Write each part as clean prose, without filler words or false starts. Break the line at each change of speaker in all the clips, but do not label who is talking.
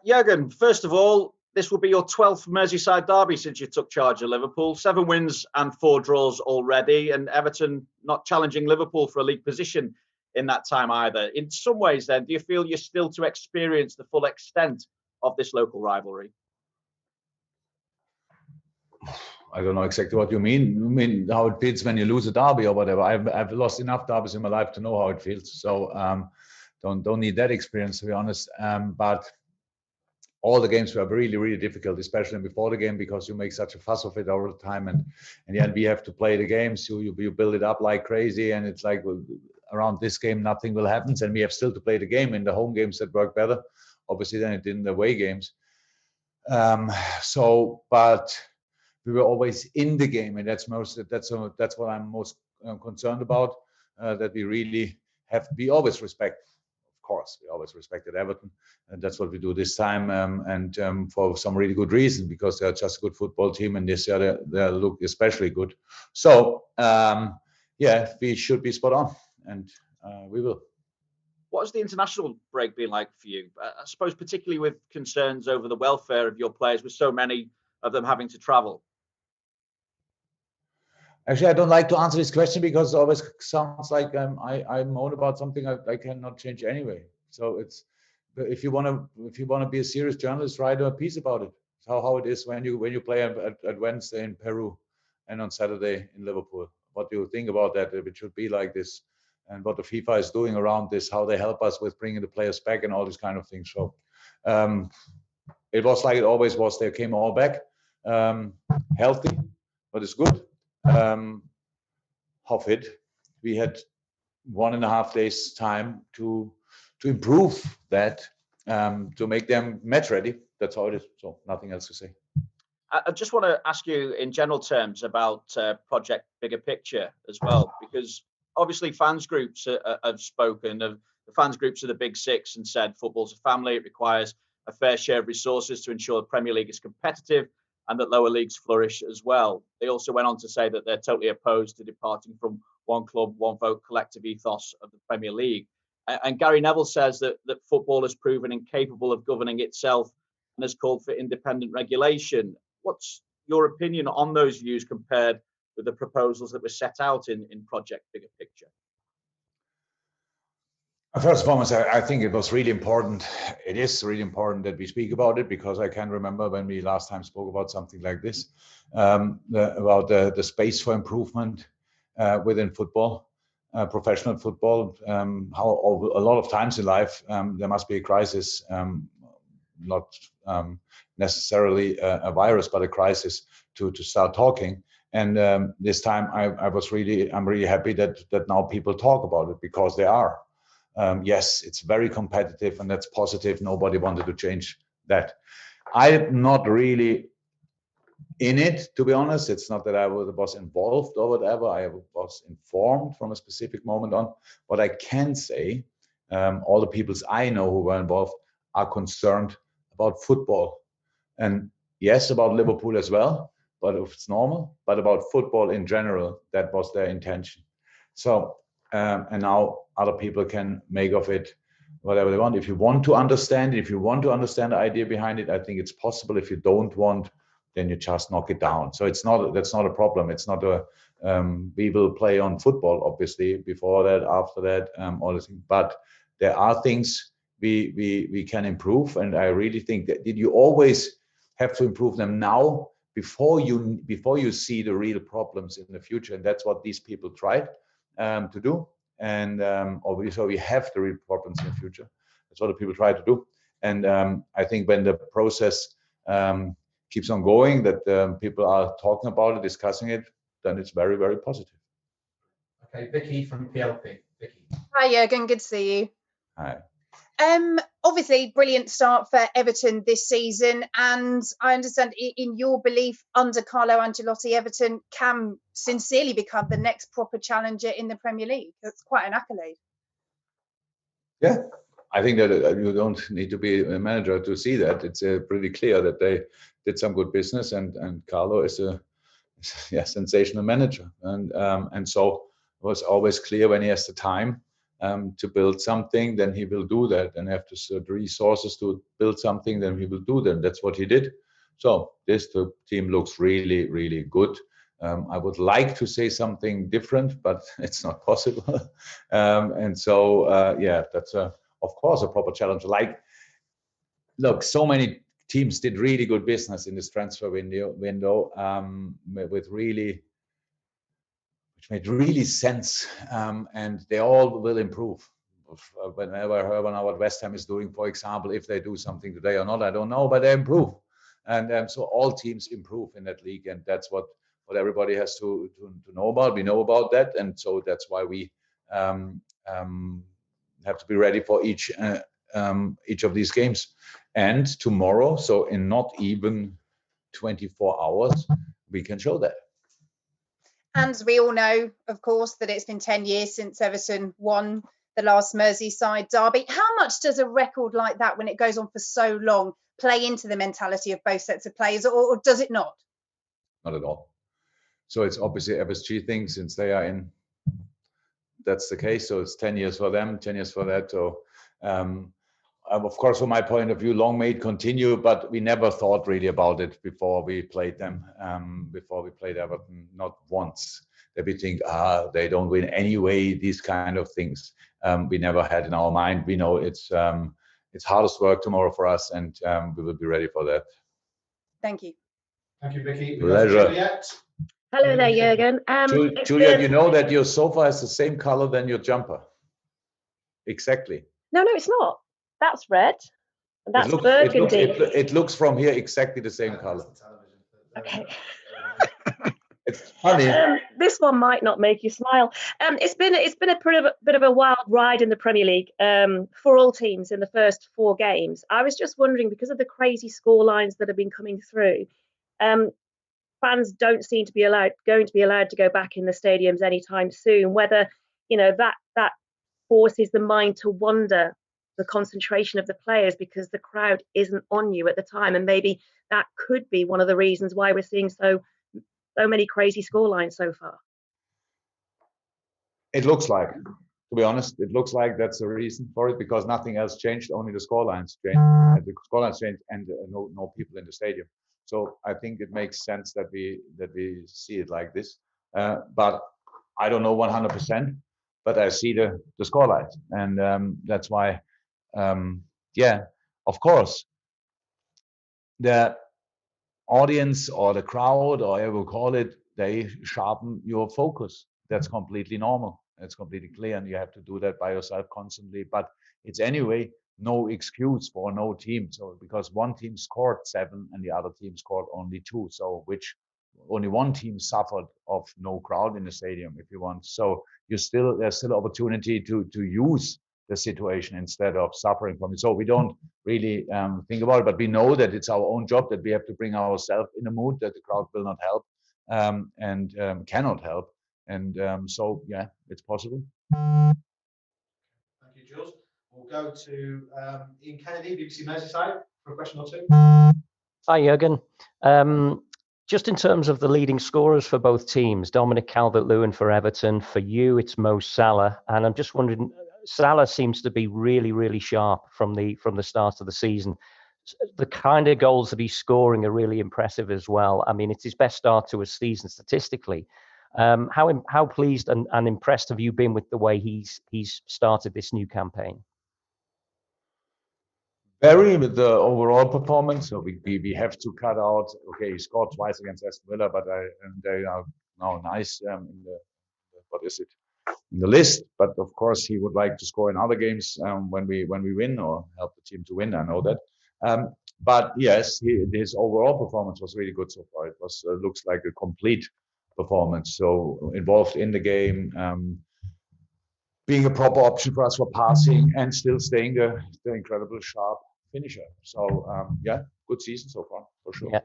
Jurgen, first of all, this will be your 12th Merseyside derby since you took charge of Liverpool. 7 wins and 4 draws already, and Everton not challenging Liverpool for a league position in that time either. In some ways, then, do you feel you're still to experience the full extent of this local rivalry?
I don't know exactly what you mean. I mean how it feels when you lose a derby or whatever. I've lost enough derbies in my life to know how it feels. So don't need that experience, to be honest. But all the games were really, really difficult, especially before the game, because you make such a fuss of it all the time. And in the end, we have to play the games. You build it up like crazy. And it's like, well, around this game, nothing will happen. And we have still to play the game in the home games that work better, obviously, than it did in the away games. But we were always in the game. And that's what I'm most concerned about, that we really have to be always respectful. Of course, we always respected Everton, and that's what we do this time, and for some really good reason, because they're just a good football team, and this year they look especially good. So yeah, we should be spot on, and we will.
What has the international break been like for you? I suppose particularly with concerns over the welfare of your players, with so many of them having to travel.
Actually, I don't like to answer this question because it always sounds like I moan about something I cannot change anyway. So it's, if you want to be a serious journalist, write a piece about it. How it is when you play at Wednesday in Peru and on Saturday in Liverpool. What do you think about that? If it should be like this, and what the FIFA is doing around this, how they help us with bringing the players back and all these kind of things. So it was like it always was. They came all back healthy, but it's good. How fit? We had 1.5 days time to improve that, to make them match ready. That's how it is. So nothing else to say.
I just want to ask you in general terms about Project Bigger Picture as well, because obviously fans groups have spoken of the fans groups of the Big Six and said football's a family. It requires a fair share of resources to ensure the Premier League is competitive and that lower leagues flourish as well. They also went on to say that they're totally opposed to departing from one club, one vote collective ethos of the Premier League. And Gary Neville says that football has proven incapable of governing itself and has called for independent regulation. What's your opinion on those views compared with the proposals that were set out in Project Bigger Picture?
First and foremost, I think it was really important. It is really important that we speak about it, because I can remember when we last time spoke about something like this, about the space for improvement within football, professional football. How a lot of times in life there must be a crisis, not necessarily a virus, but a crisis to start talking. And this time I'm really happy that now people talk about it, because they are. Yes, it's very competitive, and that's positive. Nobody wanted to change that. I'm not really in it, to be honest. It's not that I was involved or whatever. I was informed from a specific moment on. What I can say, all the peoples I know who were involved are concerned about football. And yes, about Liverpool as well, but if it's normal, but about football in general, that was their intention. So, and now other people can make of it whatever they want. If you want to understand it, if you want to understand the idea behind it, I think it's possible. If you don't want, then you just knock it down. So that's not a problem. It's not a, we will play on football, obviously, before that, after that, all the things. But there are things we can improve. And I really think that you always have to improve them now before you see the real problems in the future. And that's what these people tried to do. And obviously we have the real problems in the future. That's what the people try to do. And I think when the process keeps on going, that people are talking about it, discussing it, then it's very, very positive.
Okay, Vicky from PLP. Vicky.
Hi, Jurgen. Good to see you.
Hi.
Obviously, brilliant start for Everton this season, and I understand in your belief, under Carlo Ancelotti, Everton can sincerely become the next proper challenger in the Premier League. That's quite an accolade.
Yeah, I think that you don't need to be a manager to see that. It's pretty clear that they did some good business, and Carlo is a sensational manager, and so it was always clear when he has the time to build something, then he will do that. And have the resources to build something, then he will do that. That's what he did. So this team looks really, really good. I would like to say something different, but it's not possible. And so, yeah, that's of course a proper challenge. Like, look, so many teams did really good business in this transfer window, which made really sense, and they all will improve. Whenever I heard what West Ham is doing, for example, if they do something today or not, I don't know, but they improve. And so all teams improve in that league, and that's what everybody has to know about. We know about that, and so that's why we have to be ready for each of these games. And tomorrow, so in not even 24 hours, we can show that.
And we all know, of course, that it's been 10 years since Everton won the last Merseyside derby. How much does a record like that, when it goes on for so long, play into the mentality of both sets of players, or does it not?
Not at all. So it's obviously FSG thing, since they are in. That's the case. So it's 10 years for them, 10 years for that. So of course, from my point of view, long may it continue, but we never thought really about it before we played them, before we played Everton, not once. That we think, they don't win anyway, these kind of things. We never had in our mind. We know it's hardest work tomorrow for us, and we will be ready for that.
Thank you.
Thank you, Vicky.
Pleasure.
Hello there, Jurgen.
Juliet, you know that your sofa has the same color than your jumper. Exactly.
No, it's not. That's red. And that's burgundy.
It looks from here exactly the same color.
Okay.
It's funny.
This one might not make you smile. It's been a bit of a wild ride in the Premier League for all teams in the first 4 games. I was just wondering, because of the crazy scorelines that have been coming through, fans don't seem to be going to be allowed to go back in the stadiums anytime soon. Whether that forces the mind to wonder the concentration of the players, because the crowd isn't on you at the time, and maybe that could be one of the reasons why we're seeing so many crazy scorelines so far.
It looks like, to be honest, it looks like that's the reason for it, because nothing else changed, only the scorelines changed. The scorelines changed, and no people in the stadium. So I think it makes sense that we see it like this. But I don't know 100%, but I see the scorelines, and that's why. Yeah, of course, the audience or the crowd, or whatever you call it, they sharpen your focus. That's completely normal. It's completely clear, and you have to do that by yourself constantly. But it's anyway no excuse for no team. So because one team scored 7 and the other team scored only 2, so only one team suffered of no crowd in the stadium, if you want. So there's still opportunity to use the situation instead of suffering from it. So we don't really think about it, but we know that it's our own job, that we have to bring ourselves in a mood that the crowd will not help and cannot help. And so, yeah, it's possible.
Thank you, Jules. We'll go to Ian Kennedy, BBC Merseyside, for a question or two.
Hi, Jurgen. Just in terms of the leading scorers for both teams, Dominic Calvert-Lewin for Everton, for you it's Mo Salah, and I'm just wondering, Salah seems to be really, really sharp from the start of the season. The kind of goals that he's scoring are really impressive as well. I mean, it's his best start to a season statistically. How pleased and impressed have you been with the way he's started this new campaign?
Very, with the overall performance. So we have to cut out. Okay, he scored twice against Aston Villa, but they are now nice in the what is it? In the list. But of course, he would like to score in other games when we win, or help the team to win. I know that. But yes, his overall performance was really good so far. It was looks like a complete performance. So involved in the game, being a proper option for us for passing, and still staying the incredible sharp finisher. So yeah, good season so far for sure.
Yeah.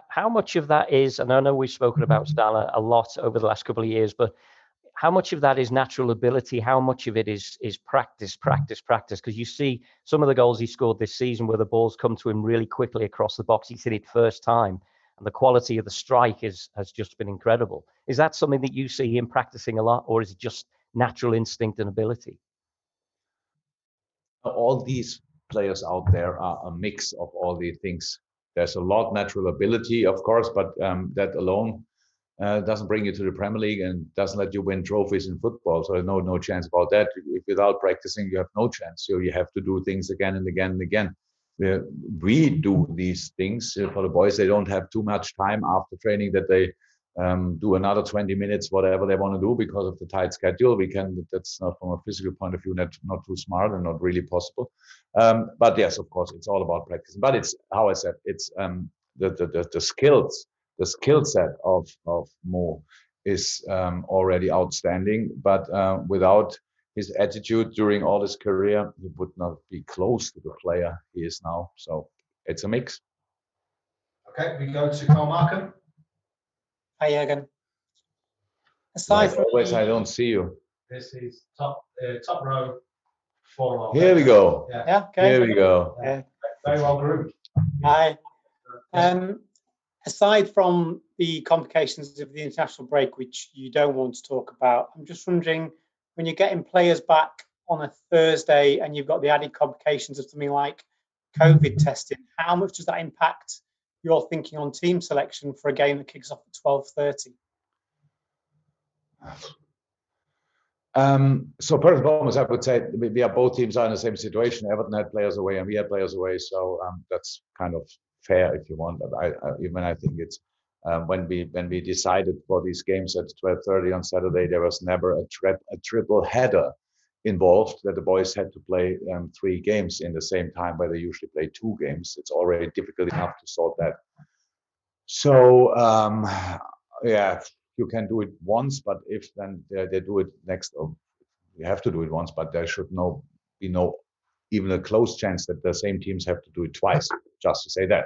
How much of that is, and I know we've spoken about Salah a lot over the last couple of years, but how much of that is natural ability? How much of it is practice? Because you see some of the goals he scored this season where the balls come to him really quickly across the box. He's hit it first time, and the quality of the strike has just been incredible. Is that something that you see him practicing a lot, or is it just natural instinct and ability?
all these players out there are a mix of all these things. There's a lot natural ability, of course, but that alone doesn't bring you to the Premier League and doesn't let you win trophies in football. So no chance about that. If without practicing, you have no chance. So you have to do things again and again and again. We do these things for the boys. They don't have too much time after training that they do another 20 minutes, whatever they want to do because of the tight schedule. That's not from a physical point of view, not too smart and not really possible. But yes, of course, it's all about practice. But it's, how I said, it's the skills. The skill set of Mo is already outstanding, but without his attitude during all his career, he would not be close to the player he is now. So it's a mix.
Okay, we go to Carl Markham.
Hi, Jurgen.
Like always, I don't see you.
This is top row, 4.
Here we go.
Yeah, okay.
Here we go.
Yeah.
Very well groomed.
Hi. Aside from the complications of the international break, which you don't want to talk about, I'm just wondering, when you're getting players back on a Thursday and you've got the added complications of something like COVID testing, how much does that impact your thinking on team selection for a game that kicks off at 12:30?
So first and foremost, I would say we are both teams are in the same situation. Everton had players away and we had players away, so that's kind of fair if you want. But I think it's when we decided for these games at 12:30 on Saturday, there was never a triple header involved that the boys had to play 3 games in the same time where they usually play 2 games. It's already difficult enough to sort that. So yeah, you can do it once, but if then they do it next, you have to do it once, but there should be no even a close chance that the same teams have to do it twice, just to say that.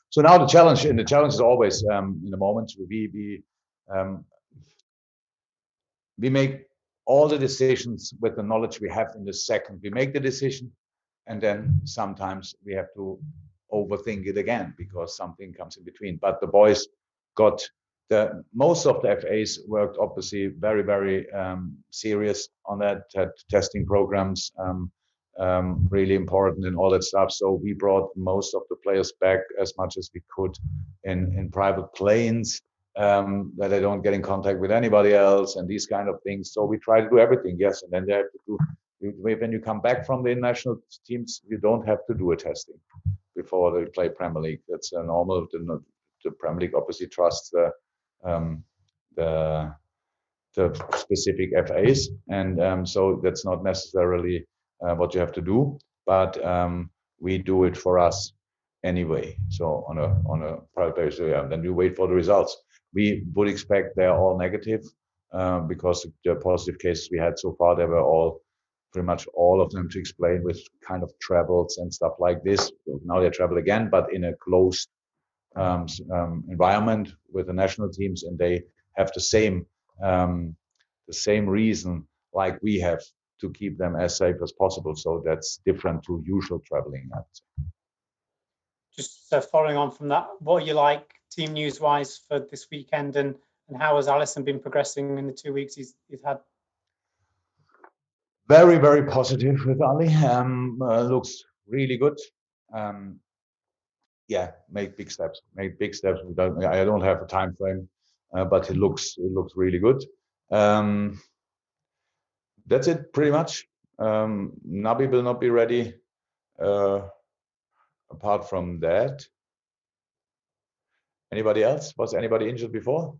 So now the challenge is always in the moment we make all the decisions with the knowledge we have in the second we make the decision, and then sometimes we have to overthink it again because something comes in between. But the boys got most of the FAs worked obviously very, very serious on that, had testing programs, really important and all that stuff. So we brought most of the players back as much as we could in private planes, that they don't get in contact with anybody else and these kind of things. So we try to do everything, yes. And then they have to do, when you come back from the international teams, you don't have to do a testing before they play Premier League. That's a normal. The Premier League obviously trusts the specific FAs, and so that's not necessarily what you have to do, but we do it for us anyway. So on a private basis, yeah. Then you wait for the results. We would expect they're all negative because the positive cases we had so far, they were all pretty much all of them to explain with kind of travels and stuff like this. So now they travel again, but in a closed environment with the national teams, and they have the same reason like we have to keep them as safe as possible. So that's different to usual traveling.
Just following on from that, what are you like team news wise for this weekend, and how has Alisson been progressing in the 2 weeks he's had?
Very, very positive with Ali. Looks really good. Yeah, make big steps. I don't have a time frame, but it looks really good. That's it pretty much. Naby will not be ready. Apart from that, anybody else? Was anybody injured before?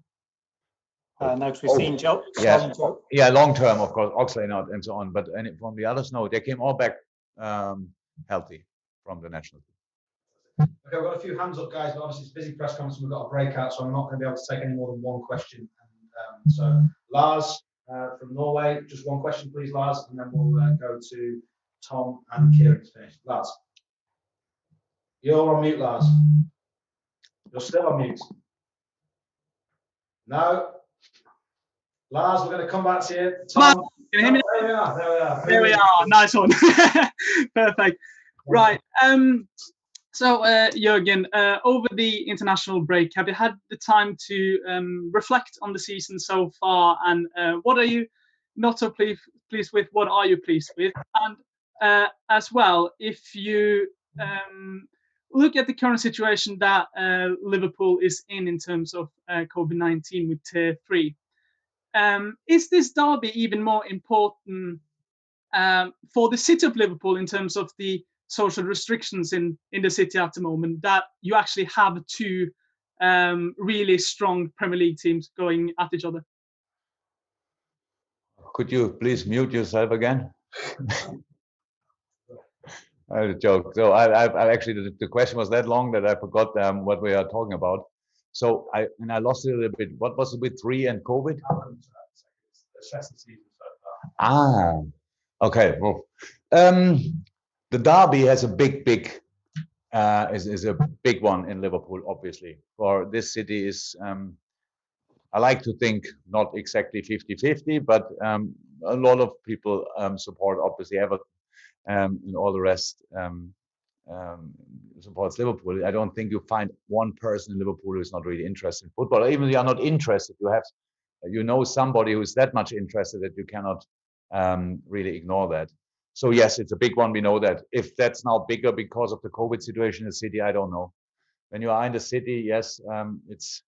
No, because we've seen Joe.
Yeah, long term, of course, Oxlade not and so on. But from the others, no, they came all back healthy from the national team.
Okay, we've got a few hands up, guys, but obviously it's a busy press conference and we've got a breakout, so I'm not going to be able to take any more than one question. So Lars from Norway, just one question, please, Lars, and then we'll go to Tom and Kieran to finish. Lars. You're on mute, Lars. You're still on mute. No. Lars, we're going to come back to you. Tom.
Can you hear me?
There we are.
Nice one. Perfect. Right. So, Jurgen, over the international break, have you had the time to reflect on the season so far? And what are you not so pleased with? What are you pleased with? And as well, if you look at the current situation that Liverpool is in terms of COVID-19 with Tier 3, is this derby even more important for the city of Liverpool in terms of the social restrictions in the city at the moment, that you actually have two really strong Premier League teams going at each other?
Could you please mute yourself again? I had a joke. So I actually, the question was that long that I forgot what we are talking about. So I lost it a little bit. What was it with 3 and COVID? Ah, okay. Well, the derby has a big is a big one in Liverpool, obviously. For this city is, I like to think not exactly 50-50, but a lot of people support obviously Everton, and all the rest supports Liverpool. I don't think you find one person in Liverpool who is not really interested in football. Or even if you are not interested, you know somebody who is that much interested that you cannot really ignore that. So yes, it's a big one. We know that. If that's now bigger because of the COVID situation in the city, I don't know. When you are in the city, yes, it's.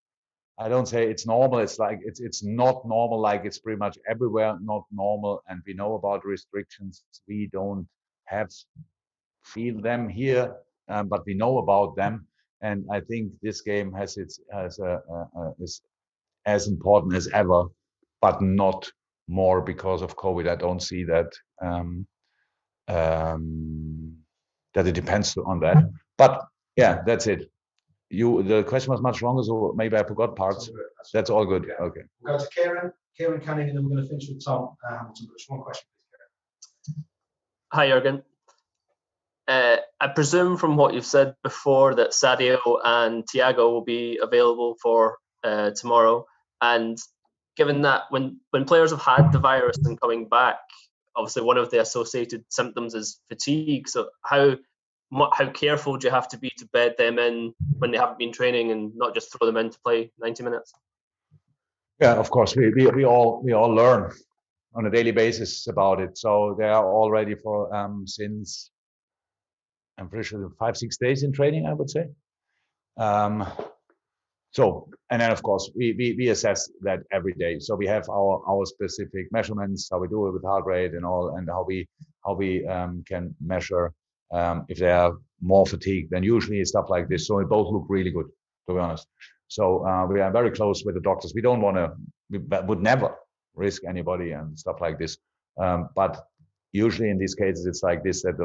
I don't say it's normal. It's like it's not normal. Like it's pretty much everywhere not normal. And we know about restrictions. We don't feel them here, but we know about them. And I think this game is as important as ever, but not more because of COVID. I don't see that that it depends on that. But yeah, that's it. The question was much longer, so maybe I forgot parts. That's all good. Okay.
We'll go to Kieran Canning, and then we're going to finish with Tom Hamilton. Just one question, please, Kieran.
Hi, Jurgen. I presume from what you've said before that Sadio and Thiago will be available for tomorrow. And given that when players have had the virus and coming back, obviously one of the associated symptoms is fatigue. So how careful do you have to be to bed them in when they haven't been training and not just throw them in to play 90 minutes?
Yeah, of course. We all learn on a daily basis about it. So they are all ready for since I'm pretty sure 5-6 days in training, I would say. So, and then of course we assess that every day. So we have our specific measurements, how we do it with heart rate and all, and how we can measure if they are more fatigued than usually, stuff like this. So it both look really good, to be honest. So we are very close with the doctors. We don't want to, we would never risk anybody and stuff like this. But usually in these cases, it's like this, that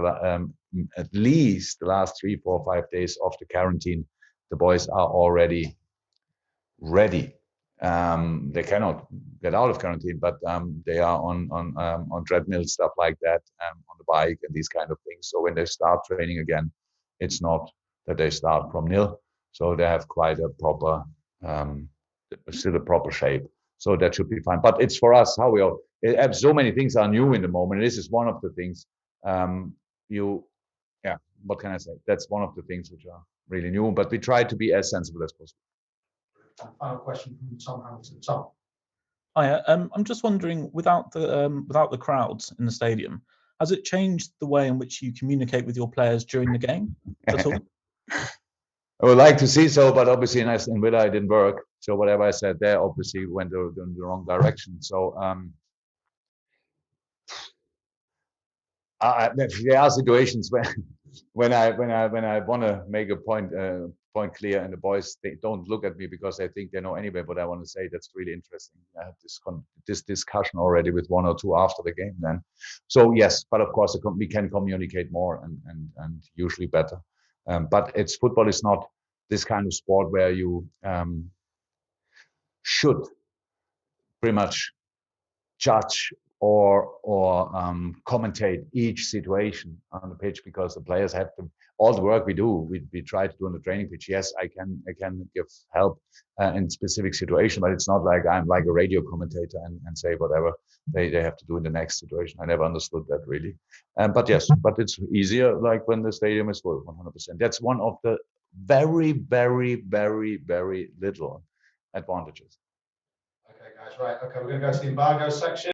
at least the last 3, 4, 5 days of the quarantine, the boys are already ready. They cannot get out of quarantine, but they are on treadmill, stuff like that, on the bike and these kind of things. So when they start training again, it's not that they start from nil. So they have quite a proper, still a proper shape. So that should be fine. But it's for us how we are. So many things are new in the moment. This is one of the things. What can I say? That's one of the things which are really new. But we try to be as sensible as possible.
Final question from Tom Hamilton. Tom.
Hi, I'm just wondering, without the crowds in the stadium, has it changed the way in which you communicate with your players during the game at all?
I would like to see so, but obviously in Aston Villa it didn't work. So whatever I said there obviously went in the wrong direction. So there are situations when I want to make a point clear, and the boys, they don't look at me because they think they know anyway. But I want to say that's really interesting. I had this discussion already with 1 or 2 after the game. Then, so yes, but of course we can communicate more and usually better. But football is not this kind of sport where you should pretty much judge or commentate each situation on the pitch, because the players have to. All the work we do, we try to do on the training pitch. Yes, I can give help in specific situation, but it's not like I'm like a radio commentator and say whatever they have to do in the next situation. I never understood that really. But yes, but it's easier like when the stadium is full, 100%. That's one of the very, very, very, very little advantages.
Okay, guys, right. Okay, we're going to go to the embargo section.